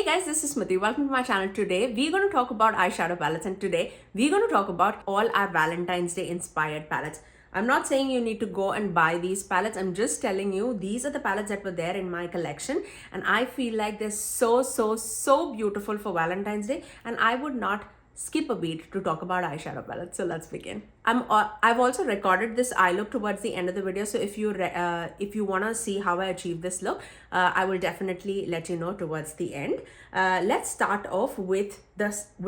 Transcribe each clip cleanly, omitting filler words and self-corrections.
Guys, this is Smithy. Welcome to my channel. Today we're going to talk about eyeshadow palettes, and today we're going to talk about all our Valentine's Day inspired palettes. I'm not saying you need to go and buy these palettes. I'm just telling you these are the palettes that were there in my collection, and I feel like they're so beautiful for Valentine's Day, and I would not skip a beat to talk about eyeshadow palettes. So let's begin. I've also recorded this eye look towards the end of the video, so if you want to see how I achieve this look, I will definitely let you know towards the end. Let's start off with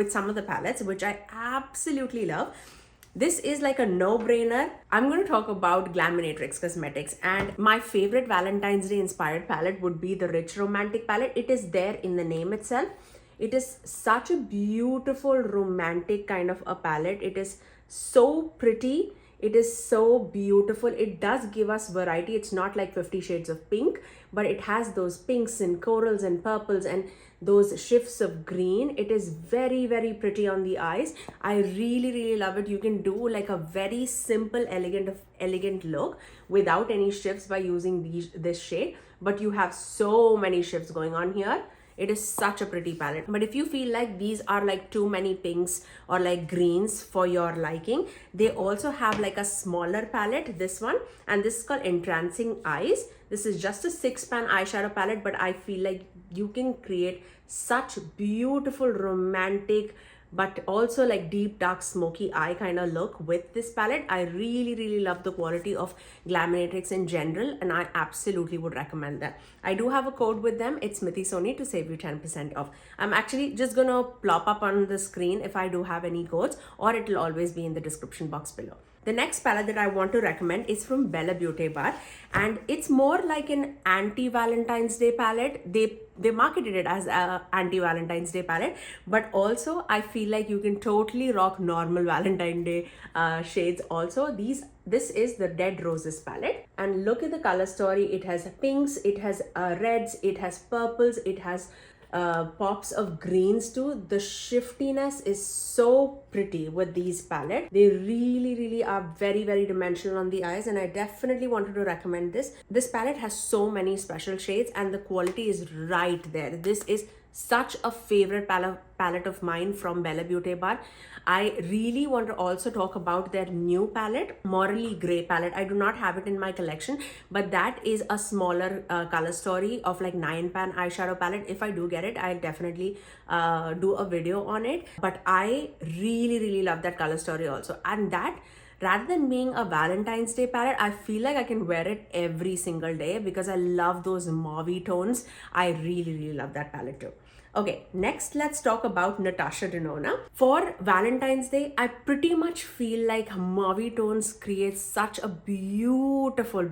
some of the palettes which I absolutely love. This is like a no-brainer. I'm going to talk about Glaminatrix Cosmetics, and my favorite Valentine's Day inspired palette would be the Rich Romantic palette. It is there in the name itself. It is such a beautiful romantic kind of a palette. It is so pretty. It is so beautiful. It does give us variety. It's not like 50 shades of pink, but it has those pinks and corals and purples and those shifts of green. It is very pretty on the eyes. I really love it. You can do like a very simple elegant look without any shifts by using this shade, but you have so many shifts going on here. It is such a pretty palette. But if you feel like these are like too many pinks or like greens for your liking, they also have like a smaller palette, this one, and this is called Entrancing Eyes. This is just a 6-pan eyeshadow palette, but I feel like you can create such beautiful romantic but also like deep dark smoky eye kind of look with this palette. I really love the quality of Glaminatrix in general, and I absolutely would recommend that. I do have a code with them. It's Smithy Sony to save you 10% off. I'm actually just gonna plop up on the screen if I do have any codes, or it'll always be in the description box below. The next palette that I want to recommend is from Bella Beaute Bar, and it's more like an anti-Valentine's Day palette. They marketed it as a anti-Valentine's Day palette, but also I feel like you can totally rock normal Valentine's Day shades also. This is the Dead Roses palette, and look at the color story. It has pinks, it has reds, it has purples, it has pops of greens too. The shiftiness is so pretty with these palettes. They really are very dimensional on the eyes, and I definitely wanted to recommend this. This palette has so many special shades, and the quality is right there. This is such a favorite palette of mine from Bella Beaute Bar. I really want to also talk about their new palette, Morally Grey palette. I do not have it in my collection, but that is a smaller color story of like 9-pan eyeshadow palette. If I do get it, I'll definitely do a video on it. But I really love that color story also. And that, rather than being a Valentine's Day palette, I feel like I can wear it every single day because I love those mauvey tones. I really love that palette too. Okay, next let's talk about Natasha Denona. For Valentine's Day, I pretty much feel like mauvey tones create such a beautiful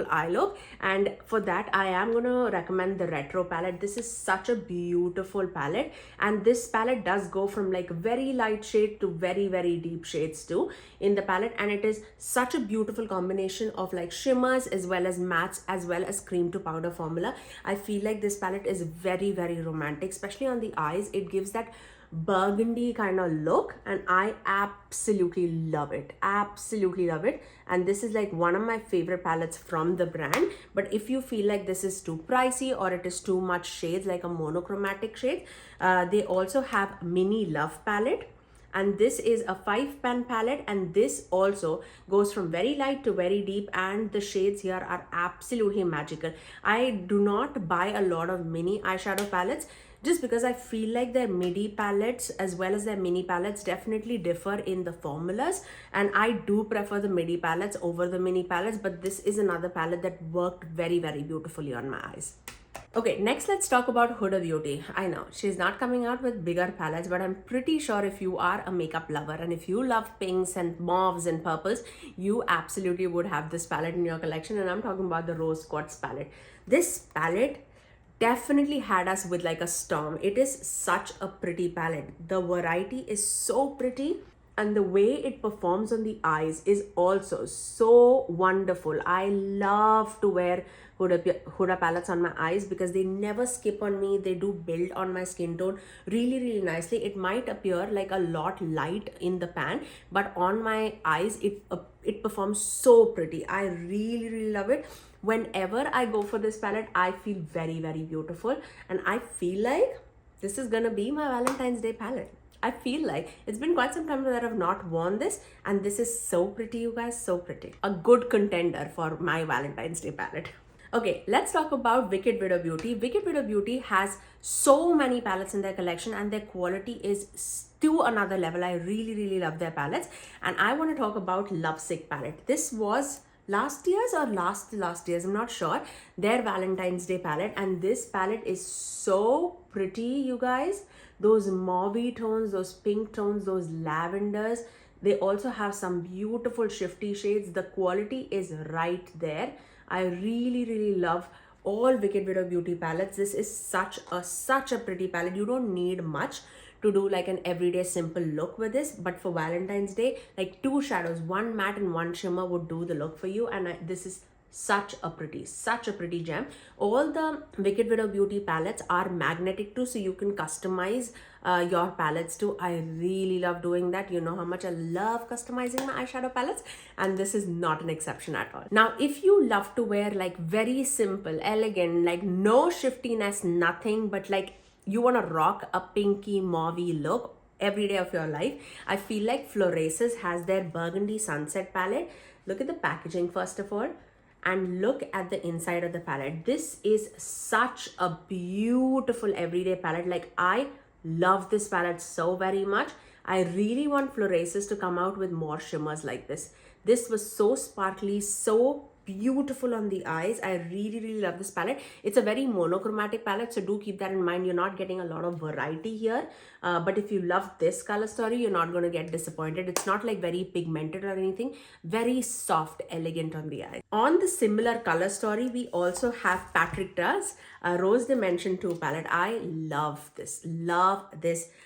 eye look, and for that I am gonna recommend the Retro palette. This is such a beautiful palette, and this palette does go from like very light shade to very deep shades too in the palette, and it is such a beautiful combination of like shimmers as well as mattes as well as cream to powder formula. I feel like this palette is very romantic, especially on the eyes. It gives that burgundy kind of look, and I absolutely love it. And this is like one of my favorite palettes from the brand. But if you feel like this is too pricey or it is too much shades, like a monochromatic shade, they also have Mini Love palette, and this is a 5-pan palette, and this also goes from very light to very deep, and the shades here are absolutely magical. I do not buy a lot of mini eyeshadow palettes just because I feel like their midi palettes as well as their mini palettes definitely differ in the formulas, and I do prefer the midi palettes over the mini palettes, but this is another palette that worked very beautifully on my eyes. Okay, next let's talk about Huda Beauty. I know she's not coming out with bigger palettes, but I'm pretty sure if you are a makeup lover and if you love pinks and mauves and purples, you absolutely would have this palette in your collection, and I'm talking about the Rose Quartz palette. This palette definitely had us with like a storm. It is such a pretty palette. The variety is so pretty, and the way it performs on the eyes is also so wonderful. I love to wear Huda palettes on my eyes because they never skip on me. They do build on my skin tone really nicely. It might appear like a lot light in the pan, but on my eyes it performs so pretty. I really love it. Whenever I go for this palette, I feel very beautiful, and I feel like this is gonna be my Valentine's Day palette. I feel like it's been quite some time that I've not worn this, and this is so pretty, you guys, so pretty. A good contender for my Valentine's Day palette. Okay, let's talk about Wicked Widow Beauty. Wicked Widow Beauty has so many palettes in their collection, and their quality is to another level. I really, really love their palettes. And I want to talk about Lovesick palette. This was last year's or last year's, I'm not sure, their Valentine's Day palette, and this palette is so pretty, you guys. Those mauve tones, those pink tones, those lavenders, they also have some beautiful shifty shades. The quality is right there. I really, really love all Wicked Widow Beauty palettes. This is such a pretty palette. You don't need much to do like an everyday simple look with this, but for Valentine's Day, like 2 shadows, 1 matte and 1 shimmer would do the look for you. And this is such a pretty gem. All the Wicked Widow Beauty palettes are magnetic too, so you can customize your palettes too. I really love doing that. You know how much I love customizing my eyeshadow palettes, and this is not an exception at all. Now, if you love to wear like very simple, elegant, like no shiftiness, nothing, but like you want to rock a pinky mauve look every day of your life, I feel like Florasis has their Burgundy Sunset palette. Look at the packaging first of all, and look at the inside of the palette. This is such a beautiful everyday palette. Like, I love this palette so very much. I really want Florasis to come out with more shimmers like this. This was so sparkly, so beautiful on the eyes. I really, really love this palette. It's a very monochromatic palette, so do keep that in mind. You're not getting a lot of variety here, but if you love this color story, you're not going to get disappointed. It's not like very pigmented or anything. Very soft, elegant on the eye. On the similar color story, we also have Patrick Ta's Rose Dimension 2 palette. I love this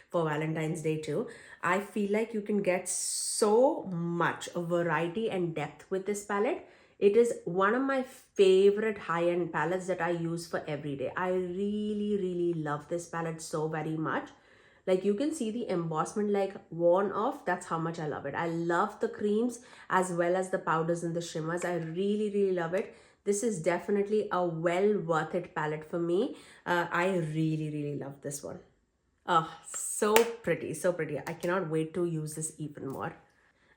for Valentine's Day too. I feel like you can get so much variety and depth with this palette. It is one of my favorite high-end palettes that I use for every day. I really, really love this palette so very much. Like, you can see the embossment like worn off. That's how much I love it. I love the creams as well as the powders and the shimmers. I really, really love it. This is definitely a well worth it palette for me. I really, really love this one. Oh, so pretty, so pretty. I cannot wait to use this even more.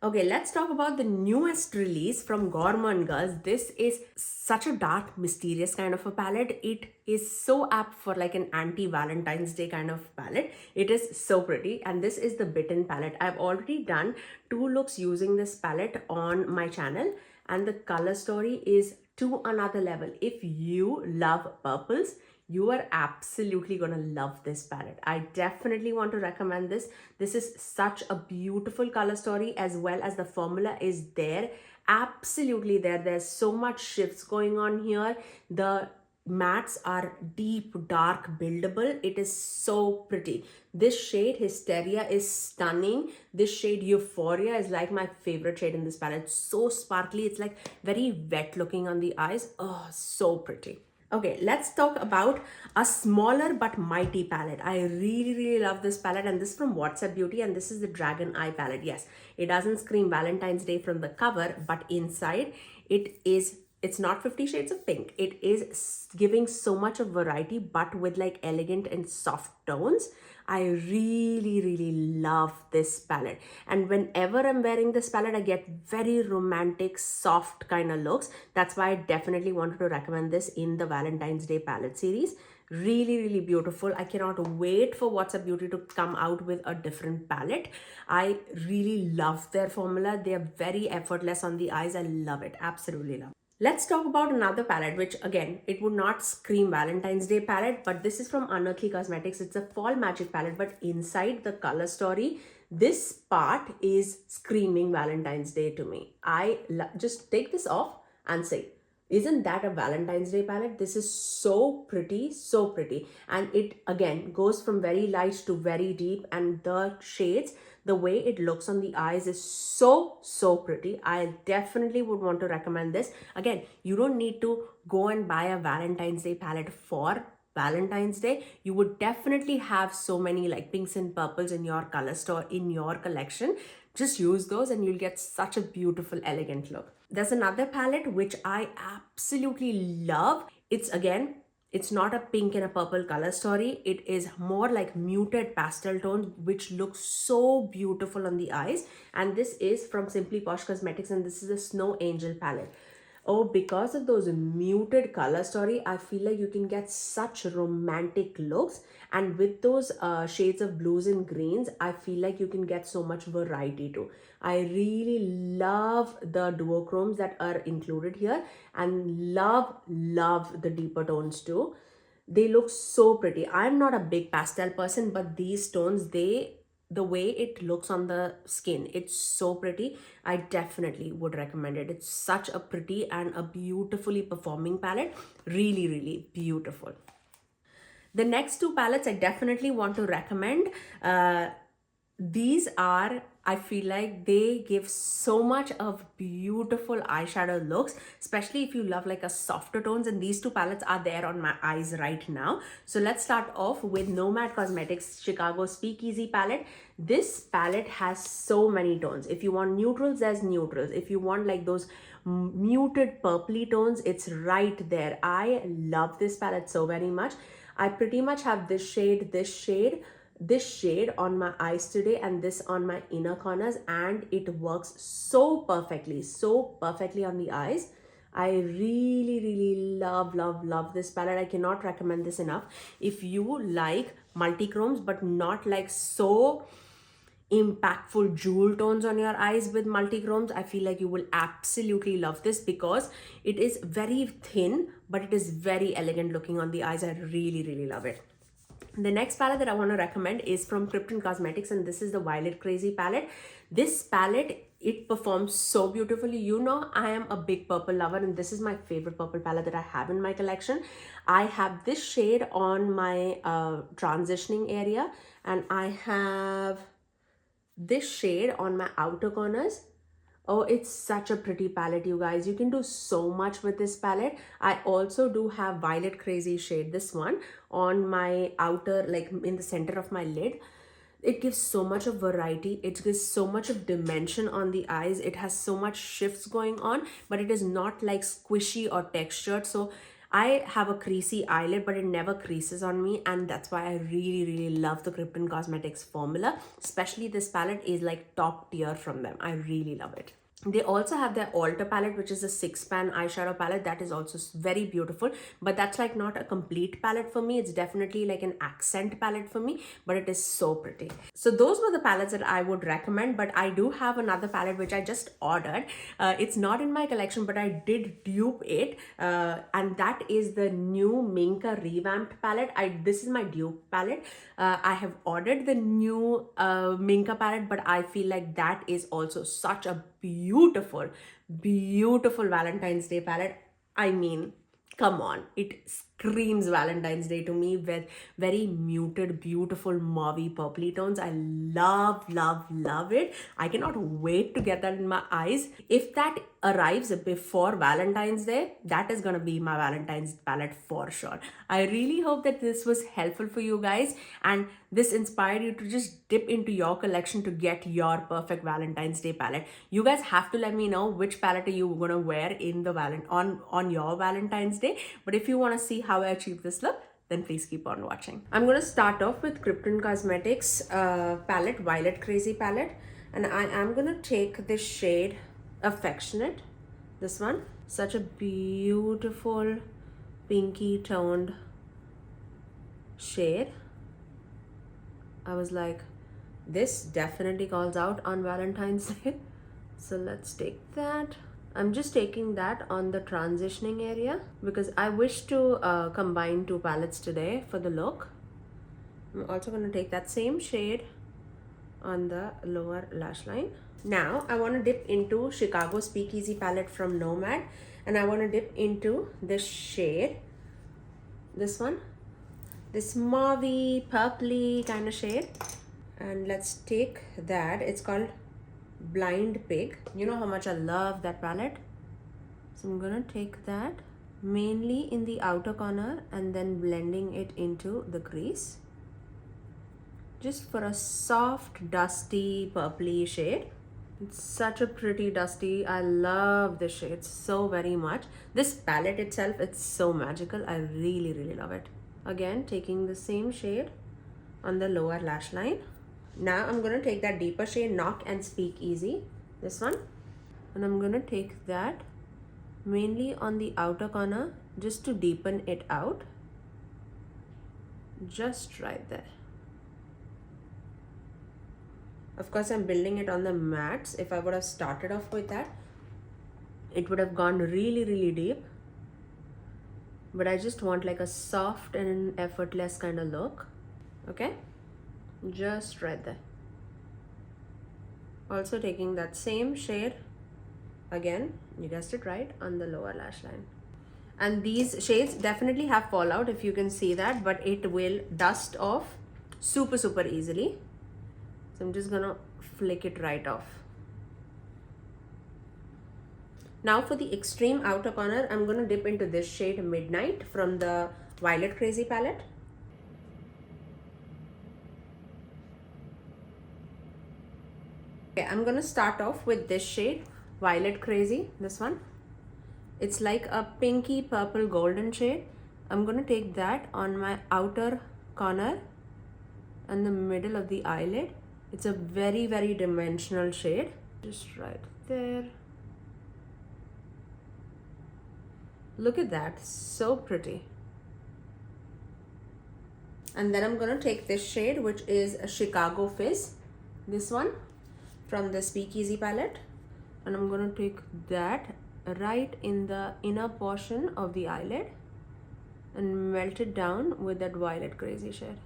Okay, let's talk about the newest release from Gourmand Girls. This is such a dark, mysterious kind of a palette. It is so apt for like an anti-Valentine's Day kind of palette. It is so pretty, and this is the Bitten palette. I've already done 2 looks using this palette on my channel, and the color story is to another level. If you love purples, you are absolutely gonna love this palette. I definitely want to recommend this. This is such a beautiful color story, as well as the formula is there, absolutely there. There's so much shifts going on here. The mattes are deep, dark, buildable. It is so pretty. This shade Hysteria is stunning. This shade Euphoria is like my favorite shade in this palette. So sparkly. It's like very wet looking on the eyes. Oh, so pretty. Okay, let's talk about a smaller but mighty palette. I really, really love this palette, and this is from WhatsApp Beauty, and this is the Dragon Eye palette. Yes, it doesn't scream Valentine's Day from the cover, but inside it's not 50 Shades of Pink. It is giving so much of variety, but with like elegant and soft tones. I really, really love this palette. And whenever I'm wearing this palette, I get very romantic, soft kind of looks. That's why I definitely wanted to recommend this in the Valentine's Day palette series. Really, really beautiful. I cannot wait for WhatsApp Beauty to come out with a different palette. I really love their formula. They are very effortless on the eyes. I love it. Absolutely love it. Let's talk about another palette, which again, it would not scream Valentine's Day palette, but this is from Unearthly Cosmetics. It's a fall magic palette, but inside the color story, this part is screaming Valentine's Day to me. Just take this off and say, isn't that a Valentine's Day palette? This is so pretty, so pretty. And it again goes from very light to very deep, and the shades, the way it looks on the eyes is so, so pretty. I definitely would want to recommend this. Again, you don't need to go and buy a Valentine's Day palette for Valentine's Day. You would definitely have so many like pinks and purples in your color store, in your collection. Just use those and you'll get such a beautiful, elegant look. There's another palette which I absolutely love. It's again It's not a pink and a purple color story. It is more like muted pastel tones, which looks so beautiful on the eyes. And this is from Simply Posh Cosmetics, and this is the Snow Angel palette. Oh, because of those muted color story, I feel like you can get such romantic looks. And with those shades of blues and greens, I feel like you can get so much variety too. I really love the duochromes that are included here, and love the deeper tones too. They look so pretty. I'm not a big pastel person, but these tones, the way it looks on the skin, it's so pretty. I definitely would recommend it. It's such a pretty and a beautifully performing palette. Really beautiful. The next two palettes I definitely want to recommend. These are, I feel like they give so much of beautiful eyeshadow looks, especially if you love like a softer tones, and these two palettes are there on my eyes right now. So let's start off with Nomad Cosmetics Chicago Speakeasy palette. This palette has so many tones. If you want neutrals, there's neutrals. If you want like those muted purpley tones, it's right there. I love this palette so very much. I pretty much have this shade on my eyes today, and this on my inner corners, and it works so perfectly on the eyes. I really love this palette. I cannot recommend this enough. If you like multi-chromes but not like so impactful jewel tones on your eyes with multi-chromes, I feel like you will absolutely love this, because it is very thin but it is very elegant looking on the eyes. I really love it. The next palette that I want to recommend is from Krypton Cosmetics, and this is the Violet Crazy palette. This palette, it performs so beautifully. You know, I am a big purple lover, and this is my favorite purple palette that I have in my collection. I have this shade on my transitioning area, and I have this shade on my outer corners. Oh, it's such a pretty palette, you guys. You can do so much with this palette. I also do have Violet Crazy shade, this one, on my outer, like in the center of my lid. It gives so much of variety. It gives so much of dimension on the eyes. It has so much shifts going on, but it is not like squishy or textured. So I have a creasy eyelid, but it never creases on me, and that's why I really love the Krypton Cosmetics formula. Especially this palette is like top tier from them. I really love it. They also have their Alter palette, which is a 6-pan eyeshadow palette that is also very beautiful, but that's like not a complete palette for me. It's definitely like an accent palette for me, but it is so pretty. So those were the palettes that I would recommend, but I do have another palette which I just ordered. It's not in my collection, but I did dupe it, and that is the new Minka revamped palette. This is my dupe palette. I have ordered the new Minka palette, but I feel like that is also such a beautiful Valentine's Day palette. I mean, come on, it screams Valentine's Day to me with very muted, beautiful mauvey purpley tones. I love it. I cannot wait to get that in my eyes. If that arrives before Valentine's Day, that is gonna be my Valentine's palette for sure. I really hope that this was helpful for you guys, and this inspired you to just dip into your collection to get your perfect Valentine's Day palette. You guys have to let me know which palette are you gonna wear in the on your Valentine's Day. But if you want to see how I achieve this look, then please keep on watching. I'm going to start off with Krypton Cosmetics palette, Violet Crazy palette, and I am going to take this shade Affectionate, this one. Such a beautiful pinky toned shade. I was like, this definitely calls out on Valentine's Day. So let's take that. I'm just taking that on the transitioning area because I wish to combine two palettes today for the look. I'm also going to take that same shade on the lower lash line. Now I want to dip into Chicago Speakeasy palette from Nomad, and I want to dip into this shade, this one, this mauvey purpley kind of shade, and let's take that. It's called Blind Pig. You know how much I love that palette, so I'm gonna take that mainly in the outer corner and then blending it into the crease, just for a soft dusty purpley shade. It's such a pretty dusty. I love this shade so very much. This palette itself, it's so magical. I really, really love it. Again, taking the same shade on the lower lash line. Now I'm going to take that deeper shade, Knock and Speakeasy, this one. And I'm going to take that mainly on the outer corner just to deepen it out. Just right there. Of course, I'm building it on the mattes. If I would have started off with that, it would have gone really, really deep. But I just want like a soft and effortless kind of look. Okay? Just right there. Also taking that same shade, again, you guessed it right, on the lower lash line. And these shades definitely have fallout, if you can see that, but it will dust off super, super easily. So I'm just gonna flick it right off. Now for the extreme outer corner, I'm gonna dip into this shade Midnight from the Violet Crazy palette. Okay, I'm gonna start off with this shade, Violet Crazy, this one. It's like a pinky purple golden shade. I'm gonna take that on my outer corner and the middle of the eyelid. It's a very, very dimensional shade. Just right there. Look at that, so pretty. And then I'm gonna take this shade, which is a Chicago Fizz, this one from the Speakeasy palette. And I'm gonna take that right in the inner portion of the eyelid and melt it down with that Violet Crazy shade.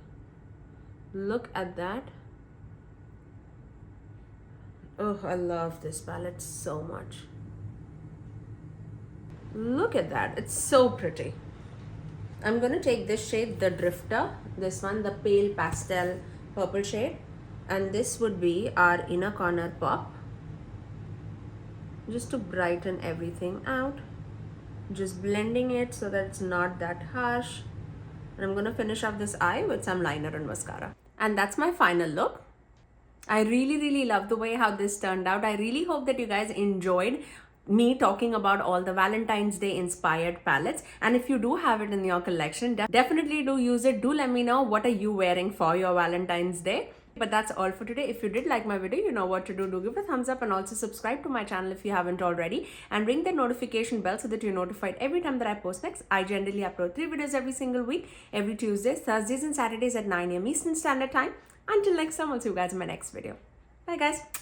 Look at that. Oh, I love this palette so much. Look at that, it's so pretty. I'm gonna take this shade, the Drifter, this one, the pale pastel purple shade, and this would be our inner corner pop, just to brighten everything out. Just blending it so that it's not that harsh. And I'm gonna finish off this eye with some liner and mascara. And that's my final look. I really, really love the way how this turned out. I really hope that you guys enjoyed me talking about all the Valentine's Day inspired palettes. And if you do have it in your collection, definitely do use it. Do let me know what are you wearing for your Valentine's Day. But that's all for today. If you did like my video, you know what to do. Do give it a thumbs up and also subscribe to my channel if you haven't already. And ring the notification bell so that you're notified every time that I post next. I generally upload 3 videos every single week. Every Tuesdays, Thursdays and Saturdays at 9 AM Eastern Standard Time. Until next time, I'll see you guys in my next video. Bye guys.